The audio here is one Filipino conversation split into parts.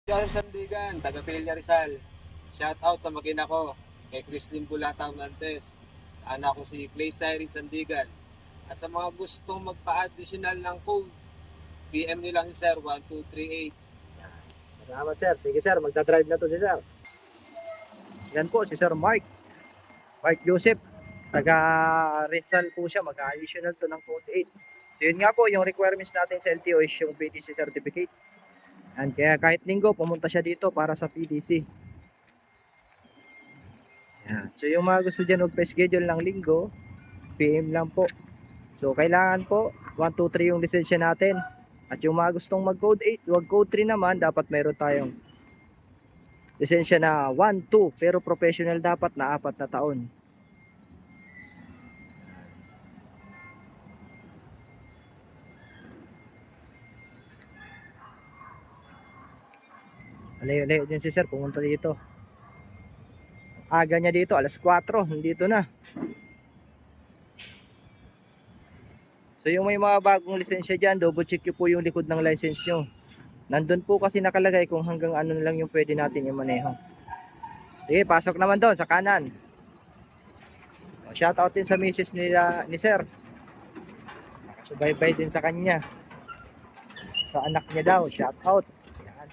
Joseph Sandigan, taga Pilya Rizal. Shout out sa magina ko, kay Christine Bulata Hernandez. Anak ko si Clay Cyrene Sandigan. At sa mga gustong magpa-additional ng code, PM nyo lang si Sir 1238. Salamat sir. Sige sir, magdadrive na to si sir. Yan po si Sir Mark. Mark Joseph. Taga Rizal po siya. Mag-additional to ng code 8. So yun nga po, yung requirements natin sa LTO is yung PDC certificate. And kaya kahit linggo, pumunta siya dito para sa PDC. Yan. So yung mga gusto dyan magpa-schedule ng linggo, PM lang po. So kailangan po 1, 2, 3 yung lisensya natin. At yung mga gustong mag-code 8, wag code 3 naman, dapat mayroon tayong lisensya na 1, 2, pero professional dapat na 4 na taon. Layo-layo din si sir, pumunta dito. Aga niya dito, alas 4, nandito na. So yung may mga bagong lisensya dyan, double check nyo po yung likod ng license nyo. Nandun po kasi nakalagay kung hanggang ano lang yung pwede natin yung maneho. Sige, pasok naman doon sa kanan. Shout out din sa misis ni sir. Nakasubaybay din sa kanya. Sa anak niya daw, shout out. Yan.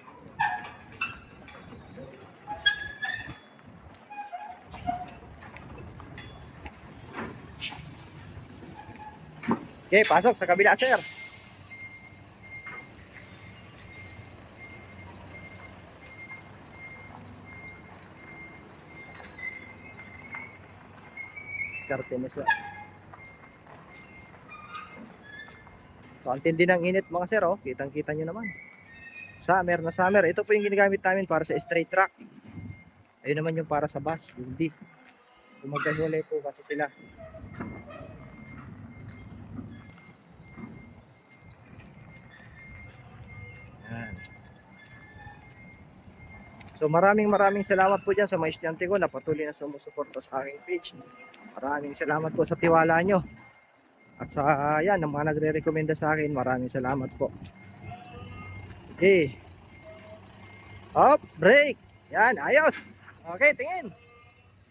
Okay, pasok sa kabila sir. Diskarte na sir. So, ang tindi ng init mga sir, oh. Kitang-kita nyo naman. Summer na summer. Ito po yung ginagamit namin para sa straight track. Ayun naman yung para sa bus. Hindi. Magkahiwalay po kasi sila. Yan. So maraming salamat po dyan sa mga estudyante ko na patuloy na sumusuporta sa aking page. Maraming salamat po sa tiwala nyo. At sa yan, ang mga nagre-recommenda sa akin, maraming salamat po. Okay. Up, break. Yan, ayos. Okay, tingin.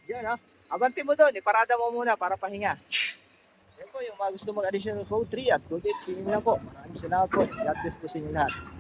Yan, oh. Abanti mo doon, iparada mo muna para pahinga. Yan po, yung mga gusto mag-additional code 3 at code 8, tingin lang po. Maraming salamat po. God bless po sa inyo lahat.